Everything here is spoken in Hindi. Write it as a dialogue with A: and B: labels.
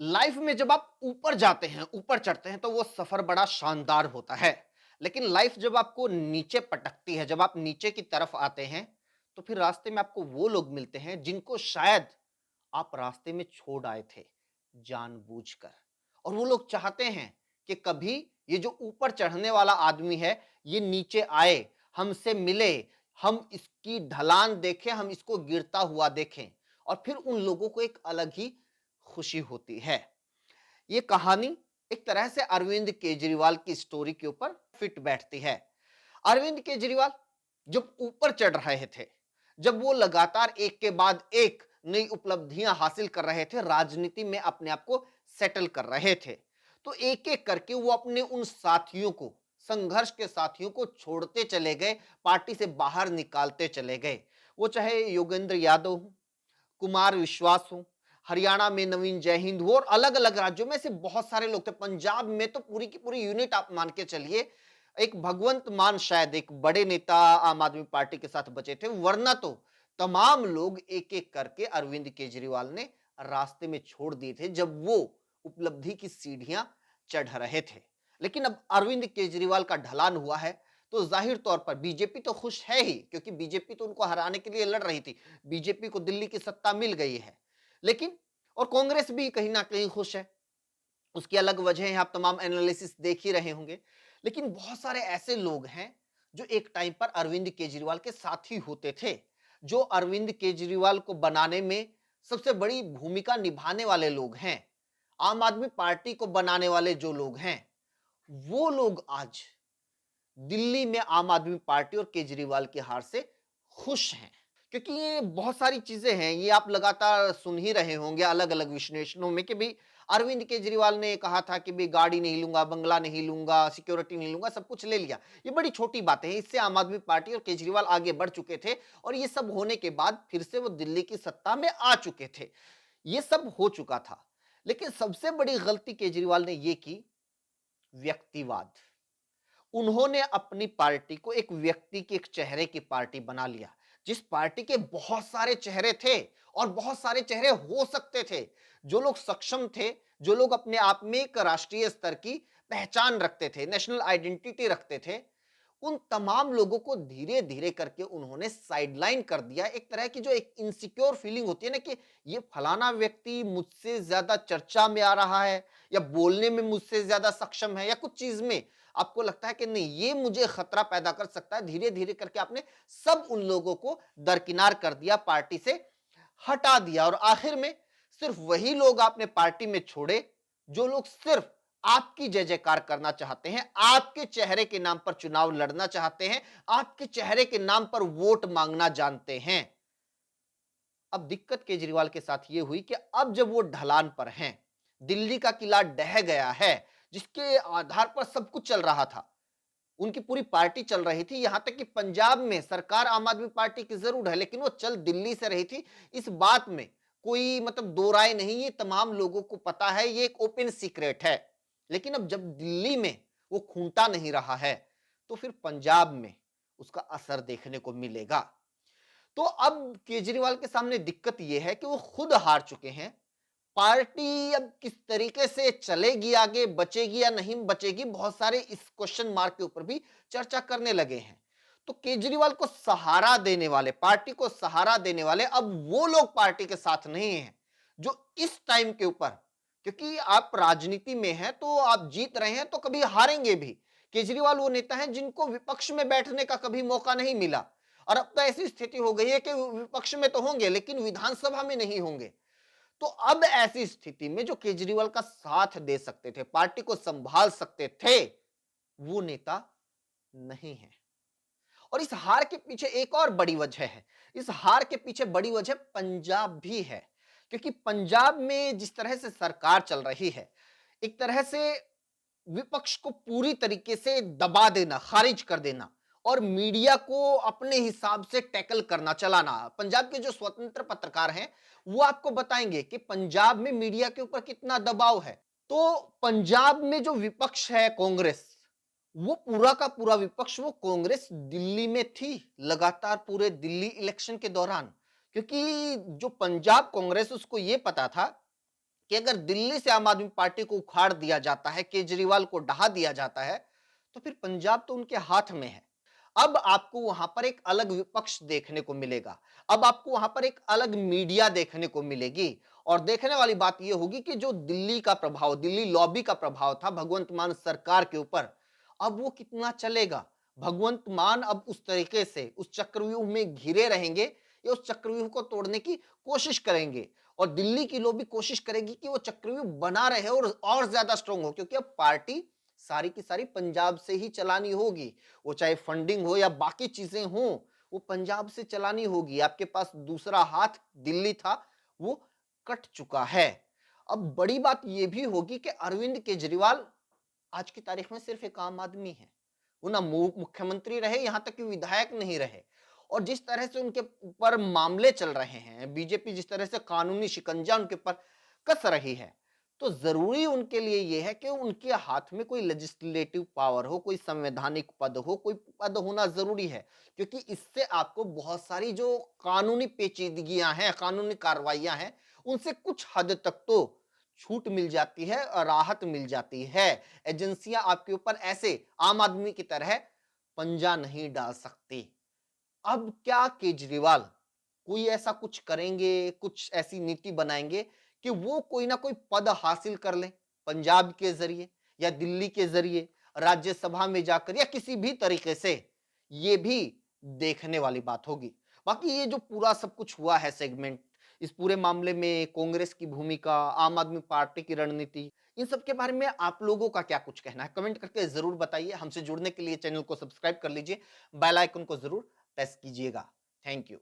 A: लाइफ में जब आप ऊपर जाते हैं, ऊपर चढ़ते हैं तो वो सफर बड़ा शानदार होता है। लेकिन लाइफ जब आपको नीचे पटकती है, जब आप नीचे की तरफ आते हैं, तो फिर रास्ते में आपको वो लोग मिलते हैं जिनको शायद आप रास्ते में छोड़ आए थे, जानबूझकर। और वो लोग चाहते हैं कि कभी ये जो ऊपर चढ़ने वाला आदमी है, ये नीचे आए, हमसे मिले, हम इसकी ढलान देखें, हम इसको गिरता हुआ देखें। और फिर उन लोगों को एक अलग ही खुशी होती है। ये कहानी एक तरह से अरविंद केजरीवाल की स्टोरी के ऊपर फिट बैठती है। अरविंद केजरीवाल जब ऊपर चढ़ रहे थे, जब वो लगातार एक के बाद एक नई उपलब्धियां हासिल कर रहे थे, राजनीति में अपने आप को सेटल कर रहे थे, तो एक एक करके वो अपने उन साथियों को, संघर्ष के साथियों को छोड़ते चले गए, पार्टी से बाहर निकालते चले गए। वो चाहे योगेंद्र यादव हो, कुमार विश्वास हो, हरियाणा में नवीन जयहिंद हो, और अलग-अलग राज्यों में ऐसे बहुत सारे लोग थे। पंजाब में तो पूरी की पूरी यूनिट आप मान के चलिए, एक भगवंत मान शायद एक बड़े नेता आम आदमी पार्टी के साथ बचे थे, वरना तो तमाम लोग एक-एक करके अरविंद केजरीवाल ने रास्ते में छोड़ दिए थे जब वो उपलब्धि की सीढ़ियां चढ़ रहे थे। लेकिन अब अरविंद केजरीवाल का ढलान हुआ है, तो जाहिर तौर पर बीजेपी तो खुश है ही, क्योंकि बीजेपी तो उनको हराने के लिए लड़ रही थी। बीजेपी को दिल्ली की सत्ता मिल गई है। लेकिन और कांग्रेस भी कहीं ना कहीं खुश है। उसकी अलग वजह है, आप तमाम एनालिसिस देख ही रहे होंगे। लेकिन बहुत सारे ऐसे लोग हैं जो एक टाइम पर अरविंद केजरीवाल के साथी होते थे, जो अरविंद केजरीवाल को बनाने में सबसे बड़ी भूमिका निभाने वाले लोग हैं। आम आदमी पार्टी को बनाने वाले जो लोग हैं, वो लोग आज दिल्ली में आम आदमी पार्टी और केजरीवाल की हार से खुश हैं। क्योंकि ये बहुत सारी चीजें हैं, ये आप लगातार सुन ही रहे होंगे अलग अलग विश्लेषणों में कि भाई अरविंद केजरीवाल ने कहा था कि भाई गाड़ी नहीं लूंगा, बंगला नहीं लूंगा, सिक्योरिटी नहीं लूंगा, सब कुछ ले लिया। ये बड़ी छोटी बातें हैं, इससे आम आदमी पार्टी और केजरीवाल आगे बढ़ चुके थे। और ये सब होने के बाद फिर से वो दिल्ली की सत्ता में आ चुके थे। ये सब हो चुका था। लेकिन सबसे बड़ी गलती केजरीवाल ने ये की, व्यक्तिवाद। उन्होंने अपनी पार्टी को एक व्यक्ति के, एक चेहरे की पार्टी बना लिया। जिस पार्टी के बहुत सारे चेहरे थे और बहुत सारे चेहरे हो सकते थे, जो लोग सक्षम थे, जो लोग अपने आप में एक राष्ट्रीय स्तर की पहचान रखते थे, नेशनल आइडेंटिटी रखते थे, उन तमाम लोगों को धीरे धीरे करके उन्होंने साइडलाइन कर दिया। एक तरह की जो एक इनसिक्योर फीलिंग होती है ना, कि ये फलाना व्यक्ति मुझसे ज्यादा चर्चा में आ रहा है, या बोलने में मुझसे ज्यादा सक्षम है, या कुछ चीज में आपको लगता है कि नहीं ये मुझे खतरा पैदा कर सकता है, धीरे धीरे करके आपने सब उन लोगों को दरकिनार कर दिया, पार्टी से हटा दिया। और आखिर में सिर्फ वही लोग आपने पार्टी में छोड़े जो लोग सिर्फ आपकी जय जयकार करना चाहते हैं, आपके चेहरे के नाम पर चुनाव लड़ना चाहते हैं, आपके चेहरे के नाम पर वोट मांगना जानते हैं। अब दिक्कत केजरीवाल के साथ ये हुई कि अब जब वो ढलान पर हैं, दिल्ली का किला ढह गया है, जिसके आधार पर सब कुछ चल रहा था, उनकी पूरी पार्टी चल रही थी, यहां तक कि पंजाब में सरकार आम आदमी पार्टी की जरूर है, लेकिन वो चल दिल्ली से रही थी। इस बात में कोई मतलब दो राय नहीं, ये तमाम लोगों को पता है, ये एक ओपन सीक्रेट है। लेकिन अब जब दिल्ली में वो खूंटा नहीं रहा है, तो फिर पंजाब में उसका असर देखने को मिलेगा। तो अब केजरीवाल के सामने दिक्कत यह है कि वो खुद हार चुके हैं। पार्टी अब किस तरीके से चलेगी आगे, बचेगी या नहीं बचेगी, बहुत सारे इस क्वेश्चन मार्क के ऊपर भी चर्चा करने लगे हैं। तो केजरीवाल को सहारा देने वाले, पार्टी को सहारा देने वाले अब वो लोग पार्टी के साथ नहीं हैं जो इस टाइम के ऊपर, क्योंकि आप राजनीति में हैं तो आप जीत रहे हैं तो कभी हारेंगे भी। केजरीवाल वो नेता हैं जिनको विपक्ष में बैठने का कभी मौका नहीं मिला, और अब तो ऐसी स्थिति हो गई है कि विपक्ष में तो होंगे लेकिन विधानसभा में नहीं होंगे। तो अब ऐसी स्थिति में जो केजरीवाल का साथ दे सकते थे, पार्टी को संभाल सकते थे, वो नेता नहीं है। और इस हार के पीछे एक और बड़ी वजह है। इस हार के पीछे बड़ी वजह पंजाब भी है। क्योंकि पंजाब में जिस तरह से सरकार चल रही है, एक तरह से विपक्ष को पूरी तरीके से दबा देना, खारिज कर देना, और मीडिया को अपने हिसाब से टैकल करना, चलाना। पंजाब के जो स्वतंत्र पत्रकार हैं, वो आपको बताएंगे कि पंजाब में मीडिया के ऊपर कितना दबाव है। तो पंजाब में जो विपक्ष है कांग्रेस, वो पूरा का पूरा विपक्ष, वो कांग्रेस दिल्ली में थी लगातार पूरे दिल्ली इलेक्शन के दौरान। क्योंकि जो पंजाब कांग्रेस, उसको ये पता था कि अगर दिल्ली से आम आदमी पार्टी को उखाड़ दिया जाता है, केजरीवाल को ढहा दिया जाता है, तो फिर पंजाब तो उनके हाथ में है। अब आपको वहां पर एक अलग विपक्ष देखने को मिलेगा। अब आपको वहां पर एक अलग मीडिया देखने को मिलेगी। और देखने वाली बात यह होगी कि जो दिल्ली का प्रभाव, दिल्ली लॉबी का प्रभाव था भगवंत मान सरकार के ऊपर, अब वो कितना चलेगा। भगवंत मान अब उस तरीके से उस चक्रव्यूह में घिरे रहेंगे या उस चक्रव्यूह को तोड़ने की कोशिश करेंगे। और दिल्ली की लोग भी कोशिश करेगी कि वो चक्रव्यूह बना रहे और ज्यादा स्ट्रांग हो, क्योंकि अब पार्टी सारी की सारी पंजाब से ही चलानी होगी। वो चाहे फंडिंग हो या बाकी चीजें हो, वो पंजाब से चलानी होगी। आपके पास दूसरा हाथ दिल्ली था, वो कट चुका है। अब बड़ी बात यह भी होगी कि अरविंद केजरीवाल आज की तारीख में सिर्फ एक आम आदमी है। वो ना मुख्यमंत्री रहे, यहां तक कि विधायक नहीं रहे। और जिस तरह से उनके ऊपर मामले चल रहे हैं, बीजेपी जिस तरह से कानूनी शिकंजा उनके ऊपर कस रही है, तो जरूरी उनके लिए यह है कि उनके हाथ में कोई लेजिस्लेटिव पावर हो, कोई संवैधानिक पद हो, कोई पद होना जरूरी है। क्योंकि इससे आपको बहुत सारी जो कानूनी पेचीदगियां हैं, कानूनी कार्रवाइयां हैं, उनसे कुछ हद तक तो छूट मिल जाती है और राहत मिल जाती है। एजेंसियां आपके ऊपर ऐसे आम आदमी की तरह पंजा नहीं डाल सकती। अब क्या केजरीवाल कोई ऐसा कुछ करेंगे, कुछ ऐसी नीति बनाएंगे कि वो कोई ना कोई पद हासिल कर लें, पंजाब के जरिए या दिल्ली के जरिए, राज्यसभा में जाकर या किसी भी तरीके से, ये भी देखने वाली बात होगी। बाकी ये जो पूरा सब कुछ हुआ है सेगमेंट, इस पूरे मामले में कांग्रेस की भूमिका, आम आदमी पार्टी की रणनीति, इन सब के बारे में आप लोगों का क्या कुछ कहना है? कमेंट करके जरूर बताइए। हमसे जुड़ने के लिए चैनल को सब्सक्राइब कर लीजिए, बेल आइकन को जरूर प्रेस कीजिएगा। Thank you.